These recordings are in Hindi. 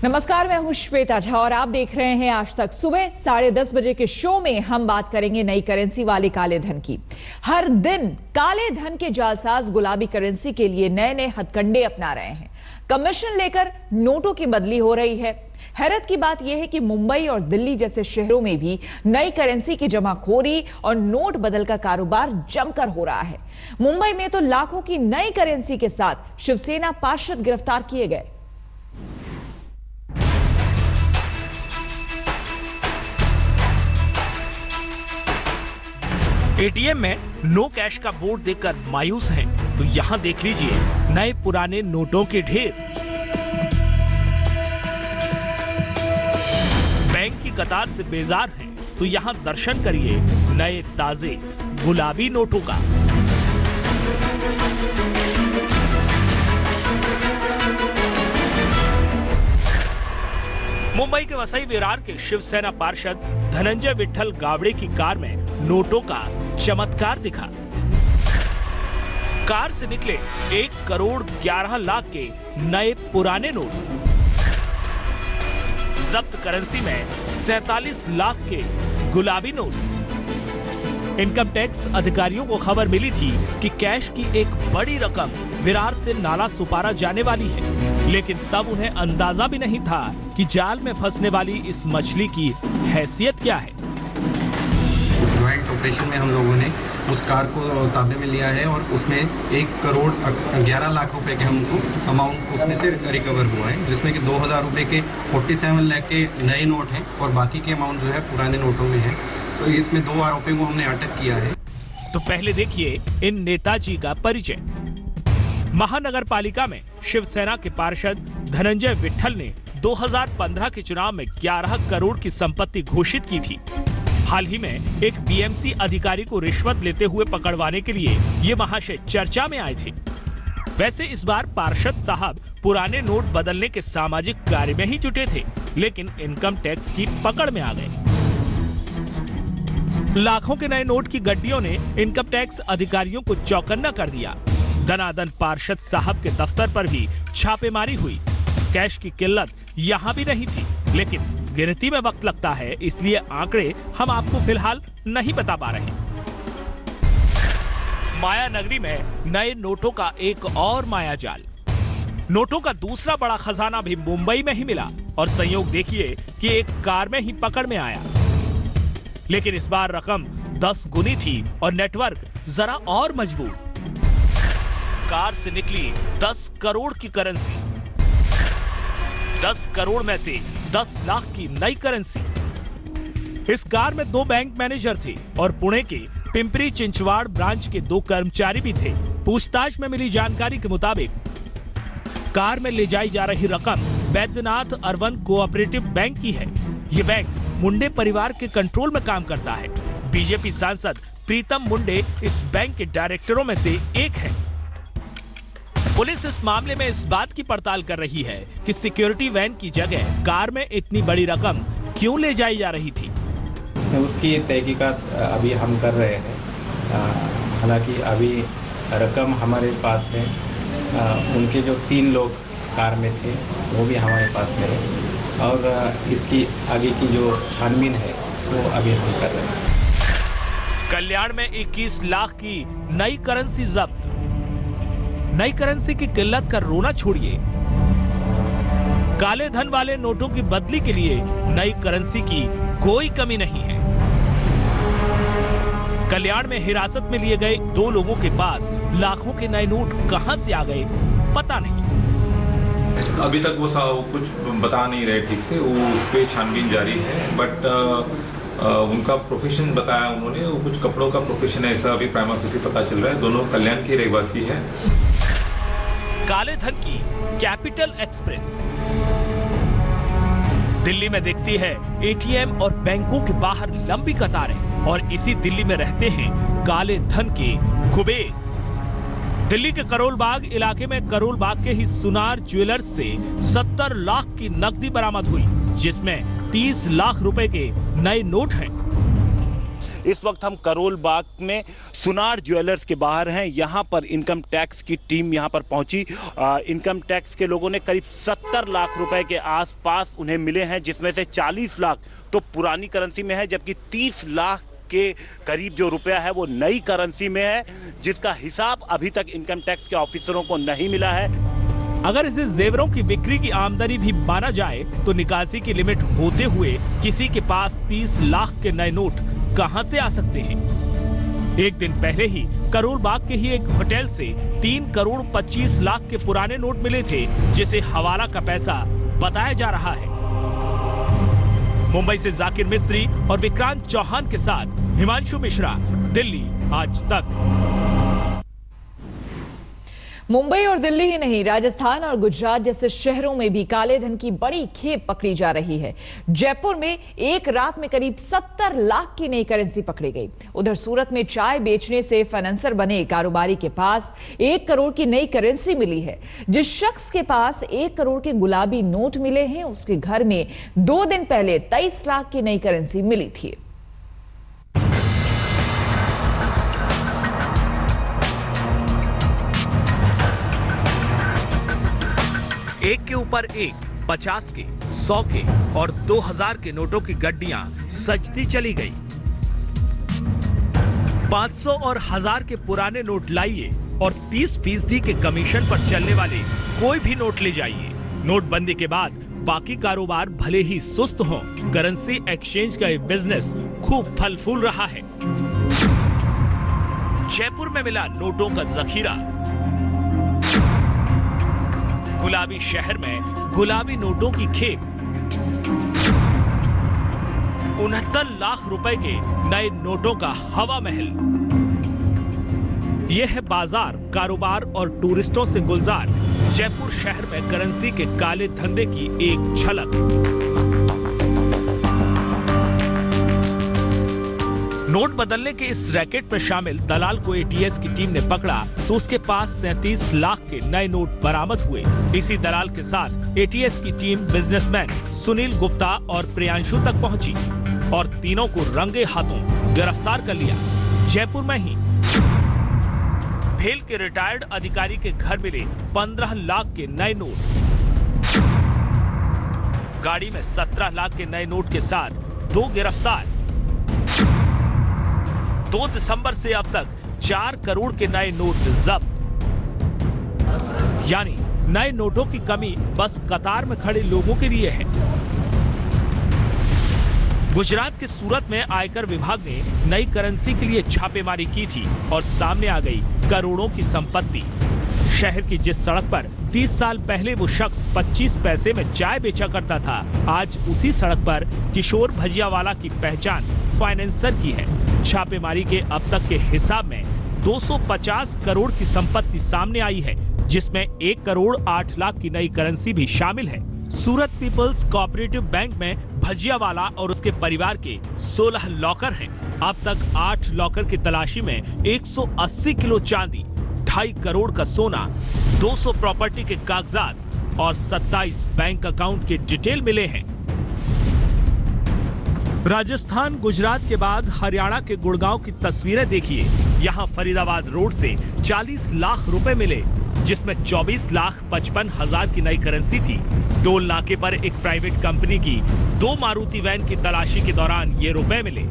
नमस्कार, मैं हूं श्वेता झा और आप देख रहे हैं आज तक। सुबह 10:30 बजे के शो में हम बात करेंगे नई करेंसी वाले काले धन की। हर दिन काले धन के जालसाज गुलाबी करेंसी के लिए नए नए हथकंडे अपना रहे हैं। कमीशन लेकर नोटों की बदली हो रही है। हैरत की बात यह है कि मुंबई और दिल्ली जैसे शहरों में भी नई करेंसी की जमाखोरी और नोट बदल का कारोबार जमकर हो रहा है। मुंबई में तो लाखों की नई करेंसी के साथ शिवसेना पार्षद गिरफ्तार किए गए। एटीएम में नो कैश का बोर्ड देखकर मायूस हैं, तो यहाँ देख लीजिए नए पुराने नोटों के ढेर। बैंक की कतार से बेजार हैं, तो यहाँ दर्शन करिए नए ताजे गुलाबी नोटों का। मुंबई के वसई विरार के शिवसेना पार्षद धनंजय विट्ठल गावड़े की कार में नोटों का चमत्कार दिखा। कार से निकले 1 करोड़ 11 लाख के नए पुराने नोट। जब्त करेंसी में 47 लाख के गुलाबी नोट। इनकम टैक्स अधिकारियों को खबर मिली थी कि कैश की एक बड़ी रकम विरार से नाला सुपारा जाने वाली है, लेकिन तब उन्हें अंदाजा भी नहीं था कि जाल में फंसने वाली इस मछली की हैसियत क्या है। ज्वाइंट ऑपरेशन में हम लोगों ने उस कार को ताबे में लिया है और उसमें 1 करोड़ 11 लाख रुपए के हमको अमाउंट उसमें से रिकवर हुआ है, जिसमें कि 2000 रुपए के 47 लाख के नए नोट हैं और बाकी के अमाउंट जो है पुराने नोटों में है। तो इसमें 2 आरोपियों को हमने अटक किया है। तो पहले देखिए इन नेताजी का परिचय। महानगर पालिका में शिवसेना के पार्षद धनंजय विट्ठल ने 2015 के चुनाव में 11 करोड़ की संपत्ति घोषित की थी। हाल ही में एक बीएमसी अधिकारी को रिश्वत लेते हुए पकड़वाने के लिए ये महाशय चर्चा में आए थे। वैसे इस बार पार्षद साहब पुराने नोट बदलने के सामाजिक कार्य में ही जुटे थे, लेकिन इनकम टैक्स की पकड़ में आ गए। लाखों के नए नोट की गड्डियों ने इनकम टैक्स अधिकारियों को चौकन्ना कर दिया। दनादन पार्षद साहब के दफ्तर पर भी छापेमारी हुई। कैश की किल्लत यहाँ भी नहीं थी, लेकिन गिनती में वक्त लगता है, इसलिए आंकड़े हम आपको फिलहाल नहीं बता पा रहे। माया नगरी में नए नोटों का एक और माया जाल। नोटों का दूसरा बड़ा खजाना भी मुंबई में ही मिला और संयोग देखिए कि एक कार में ही पकड़ में आया। लेकिन इस बार रकम 10 गुनी थी और नेटवर्क जरा और मजबूत। कार से निकली 10 करोड़ की करेंसी। 10 करोड़ में से 10 लाख की नई करेंसी। इस कार में 2 बैंक मैनेजर थे और पुणे के पिंपरी चिंचवाड़ ब्रांच के 2 कर्मचारी भी थे। पूछताछ में मिली जानकारी के मुताबिक कार में ले जाई जा रही रकम बैद्यनाथ अर्बन कोऑपरेटिव बैंक की है। ये बैंक मुंडे परिवार के कंट्रोल में काम करता है। बीजेपी सांसद प्रीतम मुंडे इस बैंक के डायरेक्टरों में से एक है। पुलिस इस मामले में इस बात की पड़ताल कर रही है कि सिक्योरिटी वैन की जगह कार में इतनी बड़ी रकम क्यों ले जाई जा रही थी। उसकी तहकीकात अभी हम कर रहे हैं। हालांकि अभी रकम हमारे पास है। उनके जो 3 लोग कार में थे वो भी हमारे पास में है और इसकी आगे की जो छानबीन है वो अभी हम कर रहे हैं। कल्याण में 21 लाख की नई करेंसी जब्त। नई करेंसी की किल्लत का रोना छोड़िए, काले धन वाले नोटों की बदली के लिए नई करेंसी की कोई कमी नहीं है। कल्याण में हिरासत में लिए गए 2 लोगों के पास लाखों के नए नोट कहां से आ गए पता नहीं। अभी तक वो कुछ बता नहीं रहे ठीक से, वो उस पे छानबीन जारी है। बट उनका प्रोफेशन बताया उन्होंने, वो कुछ कपड़ों का प्रोफेशन ऐसा अभी प्राइमा फेसी पता चल रहा है। दोनों कल्याण के रहवासी है। काले धन की कैपिटल एक्सप्रेस दिल्ली में दिखती है एटीएम और बैंकों के बाहर लंबी कतारें और इसी दिल्ली में रहते हैं काले धन के कुबेर। दिल्ली के करोल बाग इलाके में करोल बाग के ही सुनार ज्वेलर्स से 70 लाख की नकदी बरामद हुई, जिसमें 30 लाख रुपए के नए नोट हैं। इस वक्त हम करोल बाग में सुनार ज्वेलर्स के बाहर हैं। यहाँ पर इनकम टैक्स की टीम यहाँ पर पहुंची। इनकम टैक्स के लोगों ने करीब 70 लाख रुपए के आसपास उन्हें मिले हैं, जिसमें से 40 लाख तो पुरानी करेंसी में है, जबकि 30 लाख के करीब जो रुपया है वो नई करेंसी में है, जिसका हिसाब अभी तक इनकम टैक्स के ऑफिसरों को नहीं मिला है। अगर इसे जेवरों की बिक्री की आमदनी भी माना जाए तो निकासी की लिमिट होते हुए किसी के पास 30 लाख के नए नोट कहां से आ सकते हैं। एक दिन पहले ही करोल बाग के ही एक होटल से 3 करोड़ 25 लाख के पुराने नोट मिले थे, जिसे हवाला का पैसा बताया जा रहा है। मुंबई से जाकिर मिस्त्री और विक्रांत चौहान के साथ हिमांशु मिश्रा, दिल्ली आज तक। मुंबई और दिल्ली ही नहीं, राजस्थान और गुजरात जैसे शहरों में भी काले धन की बड़ी खेप पकड़ी जा रही है। जयपुर में एक रात में करीब 70 लाख की नई करेंसी पकड़ी गई। उधर सूरत में चाय बेचने से फाइनेंसर बने कारोबारी के पास 1 करोड़ की नई करेंसी मिली है। जिस शख्स के पास 1 करोड़ के गुलाबी नोट मिले हैं, उसके घर में 2 दिन पहले 23 लाख की नई करेंसी मिली थी। एक के ऊपर एक 50 के, 100 के और 2000 के नोटों की गड्डियां सजती चली गई। 500 और 1000 के पुराने नोट लाइए और 30% के कमीशन पर चलने वाले कोई भी नोट ले जाइए। नोटबंदी के बाद बाकी कारोबार भले ही सुस्त हो, करेंसी एक्सचेंज का ये बिजनेस खूब फल फूल रहा है। जयपुर में मिला नोटों का जखीरा। गुलाबी शहर में गुलाबी नोटों की खेप। 69 लाख रुपए के नए नोटों का हवा महल। यह है बाजार, कारोबार और टूरिस्टों से गुलजार जयपुर शहर में करेंसी के काले धंधे की एक झलक। नोट बदलने के इस रैकेट में शामिल दलाल को एटीएस की टीम ने पकड़ा तो उसके पास 37 लाख के नए नोट बरामद हुए। इसी दलाल के साथ एटीएस की टीम बिजनेसमैन सुनील गुप्ता और प्रियांशु तक पहुंची और तीनों को रंगे हाथों गिरफ्तार कर लिया। जयपुर में ही भेल के रिटायर्ड अधिकारी के घर मिले 15 लाख के नए नोट। गाड़ी में 17 लाख के नए नोट के साथ 2 गिरफ्तार। 2 दिसंबर से अब तक 4 करोड़ के नए नोट जब्त। यानी नए नोटों की कमी बस कतार में खड़े लोगों के लिए है। गुजरात के सूरत में आयकर विभाग ने नई करेंसी के लिए छापेमारी की थी और सामने आ गई करोड़ों की संपत्ति। शहर की जिस सड़क पर 30 साल पहले वो शख्स 25 पैसे में चाय बेचा करता था, आज उसी सड़क पर किशोर भजियावाला की पहचान फाइनेंसर की है। छापेमारी के अब तक के हिसाब में 250 करोड़ की संपत्ति सामने आई है, जिसमें 1 करोड़ 8 लाख की नई करेंसी भी शामिल है। सूरत पीपल्स कोऑपरेटिव बैंक में भजियावाला और उसके परिवार के 16 लॉकर हैं। अब तक 8 लॉकर की तलाशी में 180 किलो चांदी, 2.5 करोड़ का सोना, 200 प्रॉपर्टी के कागजात और 27 बैंक अकाउंट के डिटेल मिले हैं। राजस्थान, गुजरात के बाद हरियाणा के गुड़गांव की तस्वीरें देखिए। यहाँ फरीदाबाद रोड से 40 लाख रुपए मिले, जिसमें 24 लाख 55 हजार की नई करेंसी थी। टोल नाके पर एक प्राइवेट कंपनी की 2 मारुति वैन की तलाशी के दौरान ये रुपए मिले।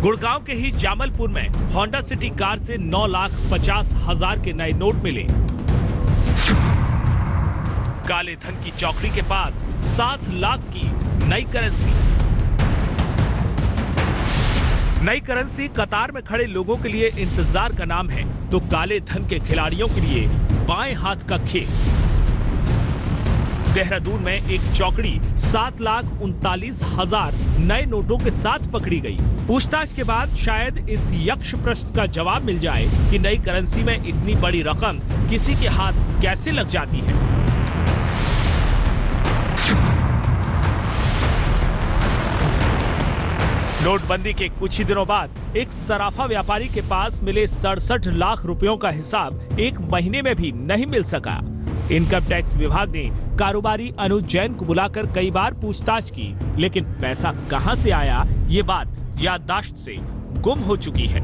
गुड़गांव के ही जामलपुर में होंडा सिटी कार से 9 लाख 50 हजार के नए नोट मिले। काले धन की चौकड़ी के पास 7 लाख की नई करेंसी। नई करेंसी कतार में खड़े लोगों के लिए इंतजार का नाम है, तो काले धन के खिलाड़ियों के लिए बाएं हाथ का खेल। देहरादून में एक चौकड़ी 7 लाख 39 हजार नए नोटों के साथ पकड़ी गई। पूछताछ के बाद शायद इस यक्ष प्रश्न का जवाब मिल जाए कि नई करेंसी में इतनी बड़ी रकम किसी के हाथ कैसे लग जाती है। नोटबंदी के कुछ ही दिनों बाद एक सराफा व्यापारी के पास मिले 67 लाख रुपयों का हिसाब 1 महीने में भी नहीं मिल सका। इनकम टैक्स विभाग ने कारोबारी अनुज जैन को बुलाकर कई बार पूछताछ की, लेकिन पैसा कहां से आया ये बात याददाश्त से गुम हो चुकी है।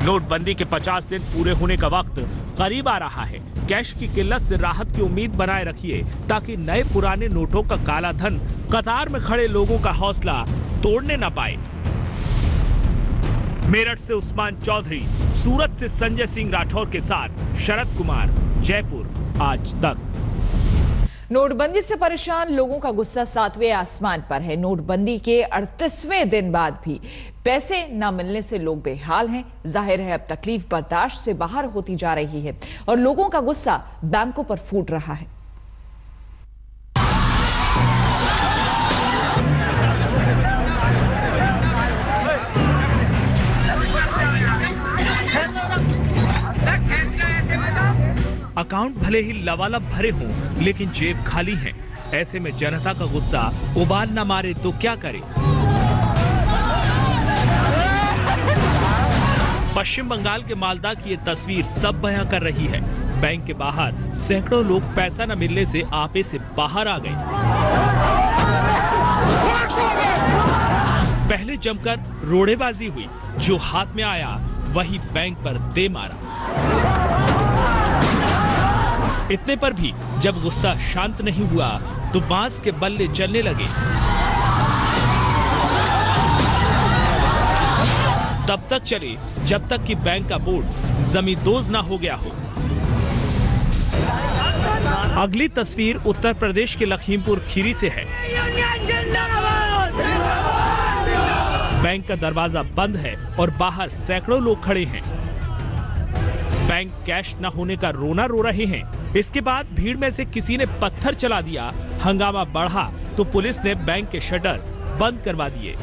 नोटबंदी के 50 दिन पूरे होने का वक्त करीब आ रहा है। कैश की किल्लत से राहत की उम्मीद बनाए रखिए ताकि नए पुराने नोटों का काला धन कतार में खड़े लोगों का हौसला तोड़ने न पाए। मेरठ से उस्मान चौधरी, सूरत से संजय सिंह राठौर के साथ शरद कुमार, जयपुर, आज तक। नोटबंदी से परेशान लोगों का गुस्सा 7वें आसमान पर है। नोटबंदी के 38वें दिन बाद भी पैसे न मिलने से लोग बेहाल हैं। जाहिर है अब तकलीफ बर्दाश्त से बाहर होती जा रही है और लोगों का गुस्सा बैंकों पर फूट रहा है। अकाउंट भले ही लबालब भरे हों लेकिन जेब खाली है। ऐसे में जनता का गुस्सा उबाल न मारे तो क्या करे। पश्चिम बंगाल के मालदा की ये तस्वीर सब बयां कर रही है। बैंक के बाहर सैकड़ों लोग पैसा न मिलने से आपे से बाहर आ गए। पहले जमकर रोड़ेबाजी हुई, जो हाथ में आया वही बैंक पर दे मारा। इतने पर भी जब गुस्सा शांत नहीं हुआ तो बांस के बल्ले चलने लगे। तब तक चले जब तक कि बैंक का बोर्ड जमींदोज ना हो गया हो। अगली तस्वीर उत्तर प्रदेश के लखीमपुर खीरी से है। बैंक का दरवाजा बंद है और बाहर सैकड़ों लोग खड़े हैं। बैंक कैश न होने का रोना रो रहे हैं। इसके बाद भीड़ में से किसी ने पत्थर चला दिया। हंगामा बढ़ा तो पुलिस ने बैंक के शटर बंद करवा दिए।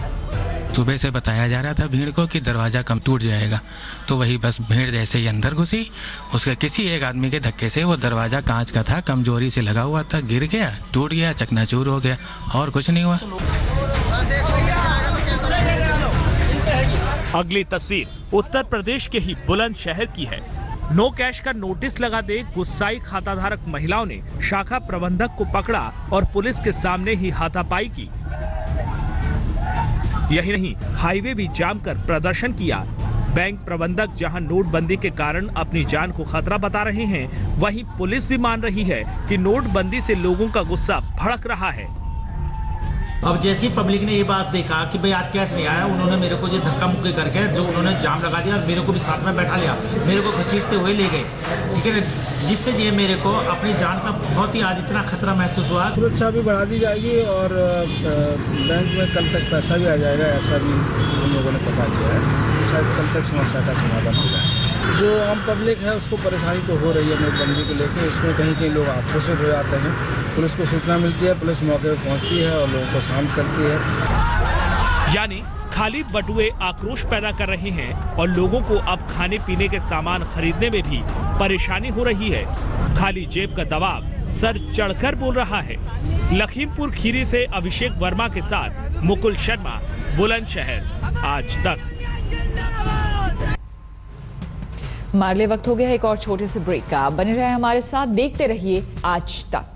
सुबह से बताया जा रहा था भीड़ को कि दरवाजा कम टूट जाएगा, तो वही बस भीड़ जैसे ही अंदर घुसी, उसके किसी एक आदमी के धक्के से वो दरवाजा कांच का था, कमजोरी से लगा हुआ था, गिर गया, टूट गया, चकनाचूर हो गया और कुछ नहीं हुआ। अगली तस्वीर उत्तर प्रदेश के ही बुलंदशहर की है। नो कैश का नोटिस लगा दे गुस्साई खाताधारक महिलाओं ने शाखा प्रबंधक को पकड़ा और पुलिस के सामने ही हाथापाई की। यही नहीं, हाईवे भी जाम कर प्रदर्शन किया। बैंक प्रबंधक जहां नोटबंदी के कारण अपनी जान को खतरा बता रहे हैं, वहीं पुलिस भी मान रही है कि नोटबंदी से लोगों का गुस्सा भड़क रहा है। अब जैसी पब्लिक ने ये बात देखा कि भाई आज कैश नहीं आया, उन्होंने मेरे को जो धक्का मुक्की करके जो उन्होंने जाम लगा दिया, मेरे को भी साथ में बैठा लिया, मेरे को घसीटते हुए ले गए, ठीक है ना, जिससे ये मेरे को अपनी जान का बहुत ही आज इतना खतरा महसूस हुआ। सुरक्षा भी बढ़ा दी जाएगी और बैंक में कल तक पैसा भी आ जाएगा, ऐसा भी उन लोगों ने बता दिया है। शायद कल तक समस्या का समाधान हो जाए। जो आम पब्लिक है उसको परेशानी तो हो रही है नोटबंदी को लेकर। इसमें कहीं कहीं लोग आक्रोशित हो जाते हैं, पुलिस को सूचना मिलती है, पुलिस मौके पर पहुंचती है और लोगों को शांत करती है। यानी खाली बटुए आक्रोश पैदा कर रहे हैं और लोगों को अब खाने पीने के सामान खरीदने में भी परेशानी हो रही है। खाली जेब का दबाव सर चढ़कर बोल रहा है। लखीमपुर खीरी से अभिषेक वर्मा के साथ मुकुल शर्मा, बुलंदशहर, आज तक। हमारे लिए वक्त हो गया है एक और छोटे से ब्रेक का। बने रहे हमारे साथ, देखते रहिए आज तक।